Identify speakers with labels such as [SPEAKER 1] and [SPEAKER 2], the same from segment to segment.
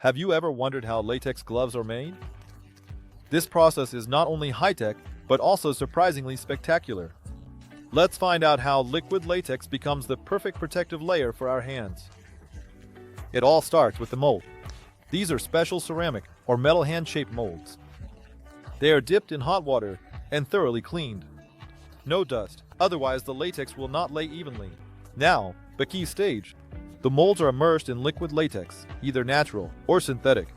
[SPEAKER 1] Have you ever wondered how latex gloves are made? This process is not only high-tech, but also surprisingly spectacular. Let's find out how liquid latex becomes the perfect protective layer for our hands. It all starts with the mold. These are special ceramic or metal hand-shaped molds. They are dipped in hot water and thoroughly cleaned. No dust, otherwise the latex will not lay evenly. Now, the key stage. The molds are immersed in liquid latex, either natural or synthetic.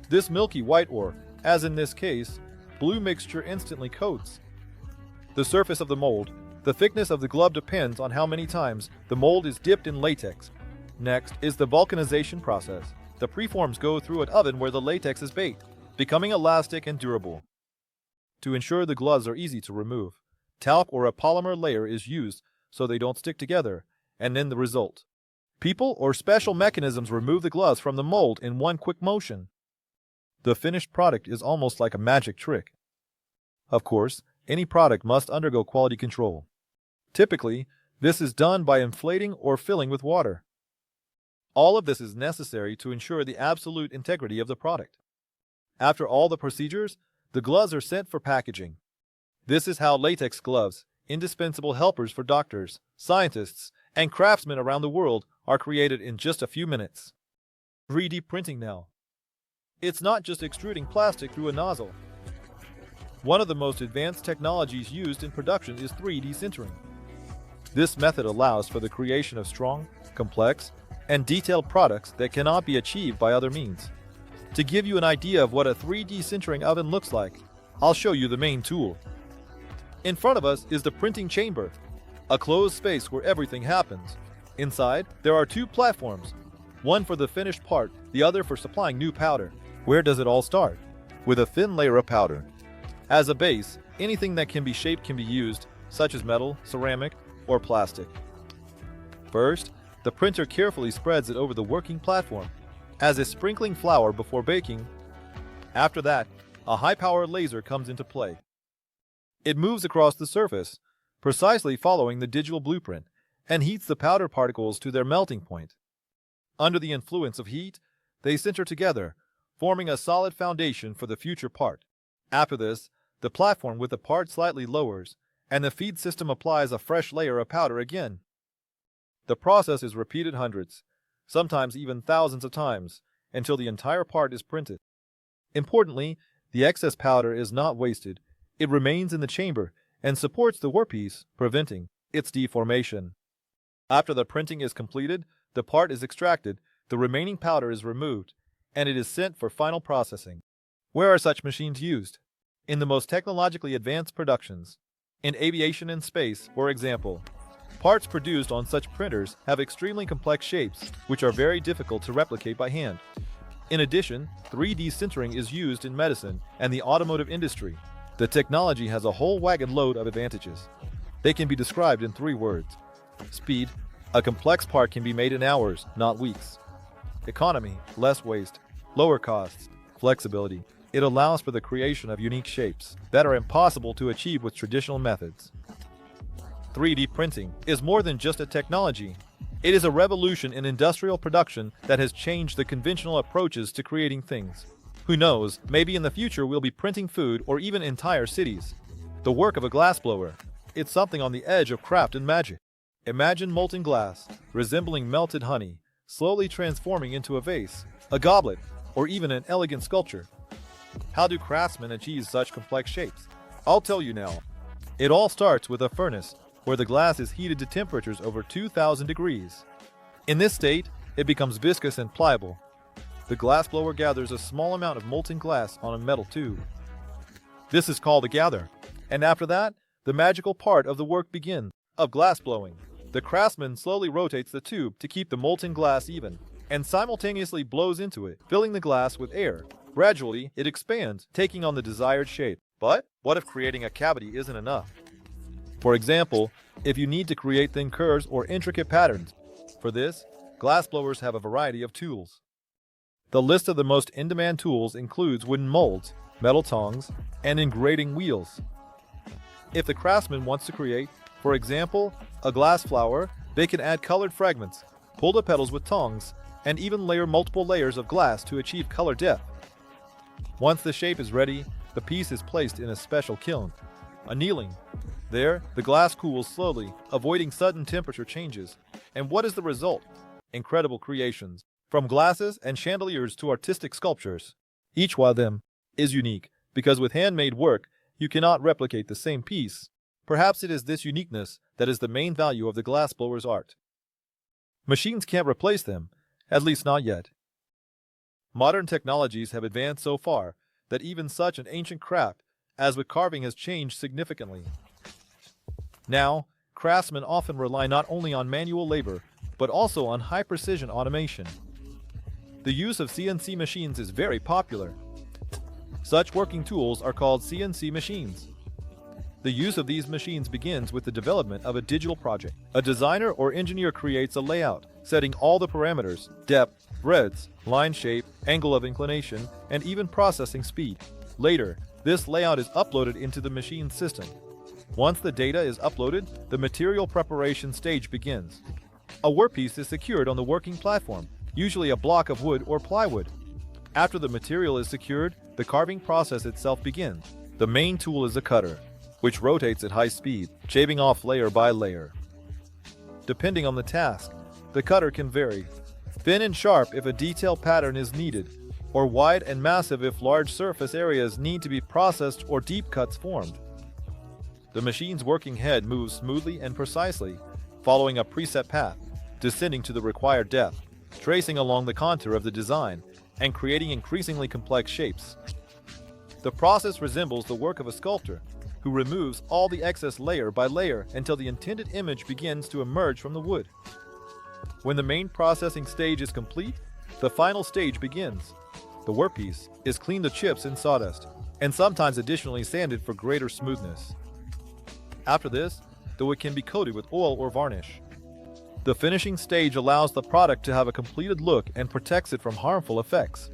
[SPEAKER 1] This milky white or, as in this case, blue mixture instantly coats the surface of the mold. The thickness of the glove depends on how many times the mold is dipped in latex. Next is the vulcanization process. The preforms go through an oven where the latex is baked, becoming elastic and durable. To ensure the gloves are easy to remove, talc or a polymer layer is used so they don't stick together, and then the result. People or special mechanisms remove the gloves from the mold in one quick motion. The finished product is almost like a magic trick. Of course, any product must undergo quality control. Typically, this is done by inflating or filling with water. All of this is necessary to ensure the absolute integrity of the product. After all the procedures, the gloves are sent for packaging. This is how latex gloves, indispensable helpers for doctors, scientists, and craftsmen around the world, are created in just a few minutes. 3D printing now. It's not just extruding plastic through a nozzle. One of the most advanced technologies used in production is 3D sintering. This method allows for the creation of strong, complex, and detailed products that cannot be achieved by other means. To give you an idea of what a 3D sintering oven looks like, I'll show you the main tool. In front of us is the printing chamber, a closed space where everything happens. Inside, there are two platforms, one for the finished part, the other for supplying new powder. Where does it all start? With a thin layer of powder. As a base, anything that can be shaped can be used, such as metal, ceramic, or plastic. First, the printer carefully spreads it over the working platform, as is sprinkling flour before baking. After that, a high-powered laser comes into play. It moves across the surface, precisely following the digital blueprint, and heats the powder particles to their melting point. Under the influence of heat, they sinter together, forming a solid foundation for the future part. After this, the platform with the part slightly lowers, and the feed system applies a fresh layer of powder again. The process is repeated hundreds, sometimes even thousands of times, until the entire part is printed. Importantly, the excess powder is not wasted. It remains in the chamber and supports the workpiece, preventing its deformation. After the printing is completed, the part is extracted, the remaining powder is removed, and it is sent for final processing. Where are such machines used? In the most technologically advanced productions. In aviation and space, for example. Parts produced on such printers have extremely complex shapes, which are very difficult to replicate by hand. In addition, 3D sintering is used in medicine and the automotive industry. The technology has a whole wagon load of advantages. They can be described in 3 words. Speed. A complex part can be made in hours, not weeks. Economy. Less waste. Lower costs. Flexibility. It allows for the creation of unique shapes that are impossible to achieve with traditional methods. 3D printing is more than just a technology. It is a revolution in industrial production that has changed the conventional approaches to creating things. Who knows, maybe in the future we'll be printing food or even entire cities. The work of a glassblower. It's something on the edge of craft and magic. Imagine molten glass, resembling melted honey, slowly transforming into a vase, a goblet, or even an elegant sculpture. How do craftsmen achieve such complex shapes? I'll tell you now. It all starts with a furnace, where the glass is heated to temperatures over 2,000 degrees. In this state, it becomes viscous and pliable. The glassblower gathers a small amount of molten glass on a metal tube. This is called a gather, and after that, the magical part of the work begins, of glassblowing. The craftsman slowly rotates the tube to keep the molten glass even, and simultaneously blows into it, filling the glass with air. Gradually, it expands, taking on the desired shape. But what if creating a cavity isn't enough? For example, if you need to create thin curves or intricate patterns. For this, glassblowers have a variety of tools. The list of the most in-demand tools includes wooden molds, metal tongs, and engraving wheels. If the craftsman wants to create, for example, a glass flower, they can add colored fragments, pull the petals with tongs, and even layer multiple layers of glass to achieve color depth. Once the shape is ready, the piece is placed in a special kiln, annealing. There, the glass cools slowly, avoiding sudden temperature changes. And what is the result? Incredible creations. From glasses and chandeliers to artistic sculptures. Each one of them is unique, because with handmade work, you cannot replicate the same piece. Perhaps it is this uniqueness that is the main value of the glassblower's art. Machines can't replace them, at least not yet. Modern technologies have advanced so far that even such an ancient craft as with carving has changed significantly. Now, craftsmen often rely not only on manual labor, but also on high-precision automation. The use of CNC machines is very popular. Such working tools are called CNC machines. The use of these machines begins with the development of a digital project. A designer or engineer creates a layout, setting all the parameters, depth, breadth, line shape, angle of inclination, and even processing speed. Later, this layout is uploaded into the machine system. Once the data is uploaded, the material preparation stage begins. A workpiece is secured on the working platform, usually a block of wood or plywood. After the material is secured, the carving process itself begins. The main tool is a cutter, which rotates at high speed, shaving off layer by layer. Depending on the task, the cutter can vary. Thin and sharp if a detailed pattern is needed, or wide and massive if large surface areas need to be processed or deep cuts formed. The machine's working head moves smoothly and precisely, following a preset path, descending to the required depth, tracing along the contour of the design, and creating increasingly complex shapes. The process resembles the work of a sculptor, who removes all the excess layer by layer until the intended image begins to emerge from the wood. When the main processing stage is complete, the final stage begins. The workpiece is cleaned of chips and sawdust, and sometimes additionally sanded for greater smoothness. After this, the wood can be coated with oil or varnish. The finishing stage allows the product to have a completed look and protects it from harmful effects.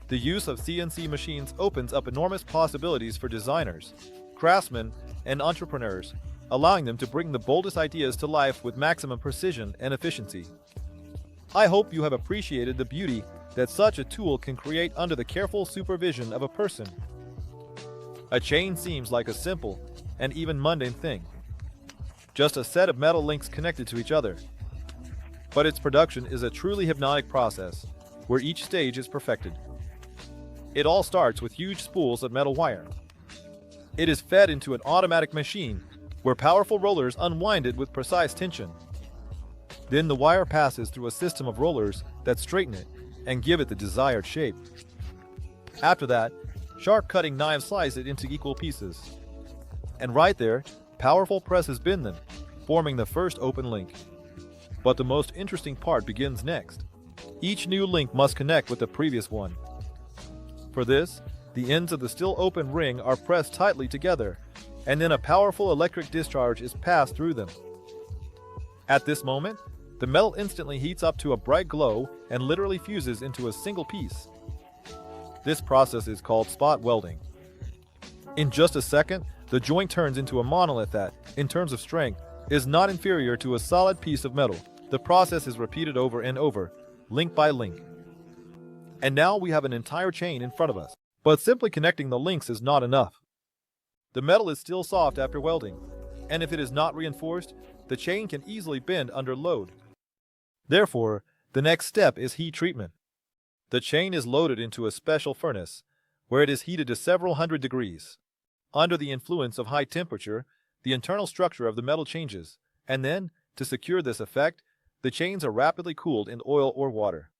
[SPEAKER 1] The use of CNC machines opens up enormous possibilities for designers, craftsmen, and entrepreneurs, allowing them to bring the boldest ideas to life with maximum precision and efficiency. I hope you have appreciated the beauty that such a tool can create under the careful supervision of a person. A chain seems like a simple and even mundane thing, just a set of metal links connected to each other. But its production is a truly hypnotic process, where each stage is perfected. It all starts with huge spools of metal wire. It is fed into an automatic machine, where powerful rollers unwind it with precise tension. Then the wire passes through a system of rollers that straighten it and give it the desired shape. After that, sharp cutting knives slice it into equal pieces. And right there, powerful presses bend them, forming the first open link. But the most interesting part begins next. Each new link must connect with the previous one. For this, the ends of the still open ring are pressed tightly together, and then a powerful electric discharge is passed through them. At this moment, the metal instantly heats up to a bright glow and literally fuses into a single piece. This process is called spot welding. In just a second, the joint turns into a monolith that, in terms of strength, is not inferior to a solid piece of metal. The process is repeated over and over, link by link. And now we have an entire chain in front of us. But simply connecting the links is not enough. The metal is still soft after welding, and if it is not reinforced, the chain can easily bend under load. Therefore, the next step is heat treatment. The chain is loaded into a special furnace, where it is heated to several hundred degrees. Under the influence of high temperature, the internal structure of the metal changes, and then, to secure this effect, the chains are rapidly cooled in oil or water.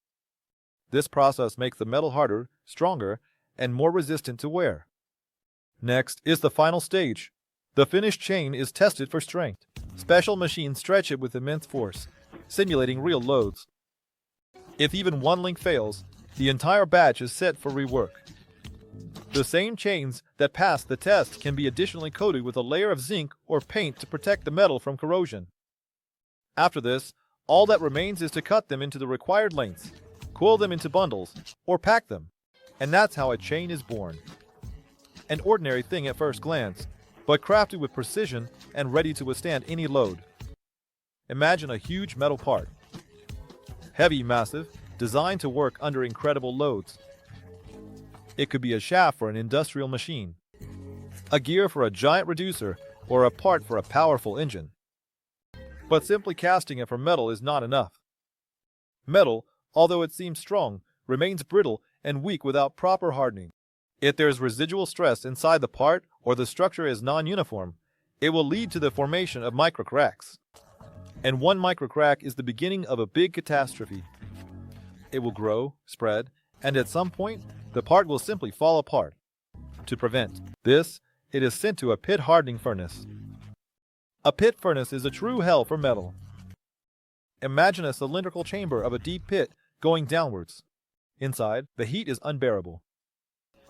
[SPEAKER 1] This process makes the metal harder, stronger, and more resistant to wear. Next is the final stage. The finished chain is tested for strength. Special machines stretch it with immense force, simulating real loads. If even one link fails, the entire batch is set for rework. The same chains that pass the test can be additionally coated with a layer of zinc or paint to protect the metal from corrosion. After this, all that remains is to cut them into the required lengths, coil them into bundles, or pack them. And that's how a chain is born. An ordinary thing at first glance, but crafted with precision and ready to withstand any load. Imagine a huge metal part. Heavy, massive, designed to work under incredible loads. It could be a shaft for an industrial machine, a gear for a giant reducer, or a part for a powerful engine. But simply casting it from metal is not enough. Metal, although it seems strong, remains brittle and weak without proper hardening. If there's residual stress inside the part or the structure is non-uniform, it will lead to the formation of microcracks. And one microcrack is the beginning of a big catastrophe. It will grow, spread, and at some point, the part will simply fall apart. To prevent this, it is sent to a pit hardening furnace. A pit furnace is a true hell for metal. Imagine a cylindrical chamber of a deep pit going downwards. Inside, the heat is unbearable.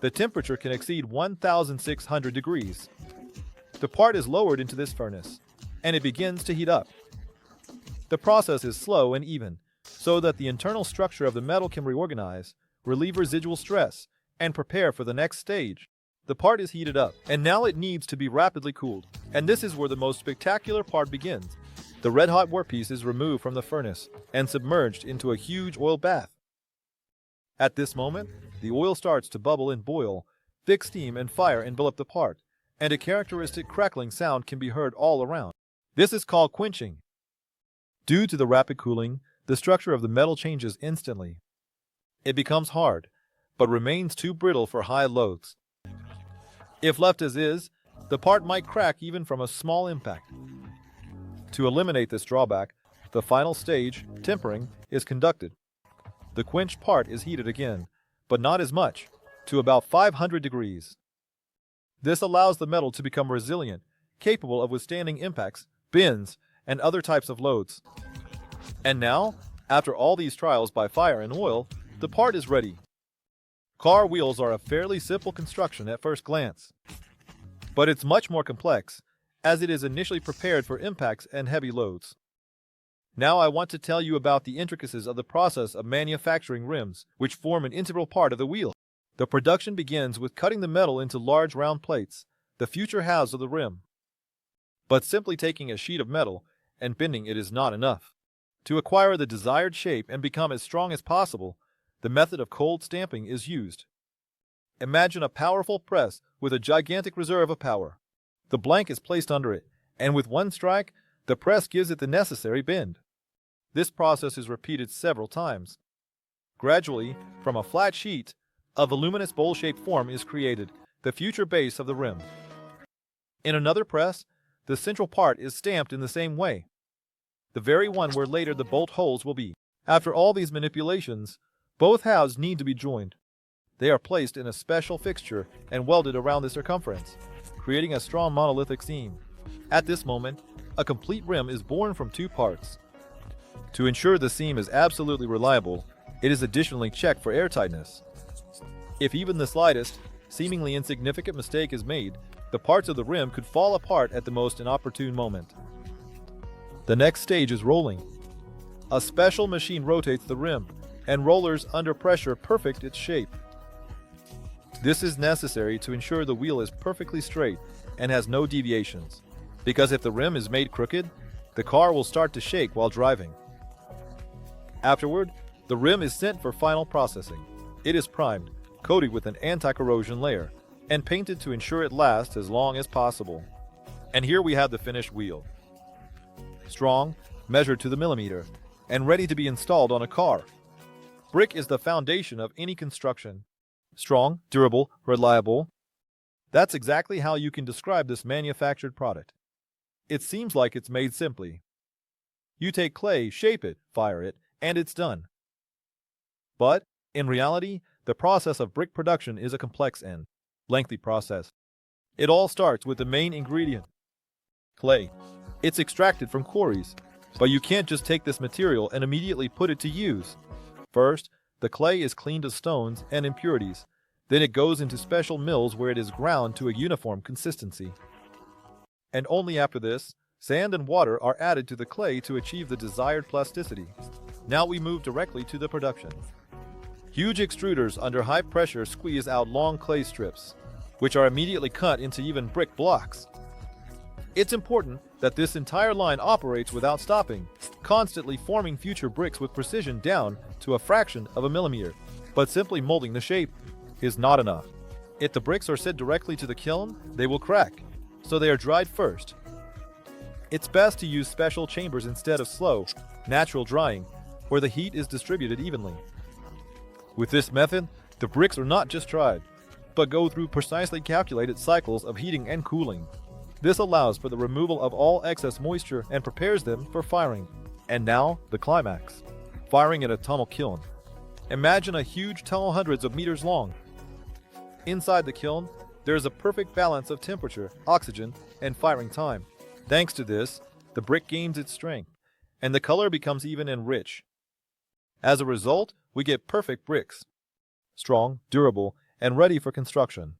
[SPEAKER 1] The temperature can exceed 1,600 degrees. The part is lowered into this furnace, and it begins to heat up. The process is slow and even, so that the internal structure of the metal can reorganize, relieve residual stress, and prepare for the next stage. The part is heated up, and now it needs to be rapidly cooled. And this is where the most spectacular part begins. The red-hot workpiece is removed from the furnace and submerged into a huge oil bath. At this moment, the oil starts to bubble and boil, thick steam and fire envelop the part, and a characteristic crackling sound can be heard all around. This is called quenching. Due to the rapid cooling, the structure of the metal changes instantly. It becomes hard, but remains too brittle for high loads. If left as is, the part might crack even from a small impact. To eliminate this drawback, the final stage, tempering, is conducted. The quenched part is heated again, but not as much, to about 500 degrees. This allows the metal to become resilient, capable of withstanding impacts, bends, and other types of loads. And now, after all these trials by fire and oil, the part is ready. Car wheels are a fairly simple construction at first glance, but it's much more complex, as it is initially prepared for impacts and heavy loads. Now I want to tell you about the intricacies of the process of manufacturing rims, which form an integral part of the wheel. The production begins with cutting the metal into large round plates, the future halves of the rim. But simply taking a sheet of metal and bending it is not enough. To acquire the desired shape and become as strong as possible, the method of cold stamping is used. Imagine a powerful press with a gigantic reserve of power. The blank is placed under it, and with one strike, the press gives it the necessary bend. This process is repeated several times. Gradually, from a flat sheet, a voluminous bowl-shaped form is created, the future base of the rim. In another press, the central part is stamped in the same way, the very one where later the bolt holes will be. After all these manipulations, both halves need to be joined. They are placed in a special fixture and welded around the circumference, creating a strong monolithic seam. At this moment, a complete rim is born from two parts. To ensure the seam is absolutely reliable, it is additionally checked for airtightness. If even the slightest, seemingly insignificant mistake is made, the parts of the rim could fall apart at the most inopportune moment. The next stage is rolling. A special machine rotates the rim, and rollers under pressure perfect its shape. This is necessary to ensure the wheel is perfectly straight and has no deviations, because if the rim is made crooked, the car will start to shake while driving. Afterward, the rim is sent for final processing. It is primed, coated with an anti-corrosion layer, and painted to ensure it lasts as long as possible. And here we have the finished wheel. Strong, measured to the millimeter, and ready to be installed on a car. Brick is the foundation of any construction. Strong, durable, reliable. That's exactly how you can describe this manufactured product. It seems like it's made simply. You take clay, shape it, fire it, and it's done. But, in reality, the process of brick production is a complex and lengthy process. It all starts with the main ingredient, clay. It's extracted from quarries, but you can't just take this material and immediately put it to use. First, the clay is cleaned of stones and impurities. Then it goes into special mills where it is ground to a uniform consistency. And only after this, sand and water are added to the clay to achieve the desired plasticity. Now we move directly to the production. Huge extruders under high pressure squeeze out long clay strips, which are immediately cut into even brick blocks. It's important that this entire line operates without stopping, constantly forming future bricks with precision down to a fraction of a millimeter. But simply molding the shape is not enough. If the bricks are sent directly to the kiln, they will crack, so they are dried first. It's best to use special chambers instead of slow, natural drying, where the heat is distributed evenly. With this method, the bricks are not just dried, but go through precisely calculated cycles of heating and cooling. This allows for the removal of all excess moisture and prepares them for firing. And now, the climax. Firing in a tunnel kiln. Imagine a huge tunnel hundreds of meters long. Inside the kiln, there is a perfect balance of temperature, oxygen, and firing time. Thanks to this, the brick gains its strength, and the color becomes even and rich. As a result, we get perfect bricks. Strong, durable, and ready for construction.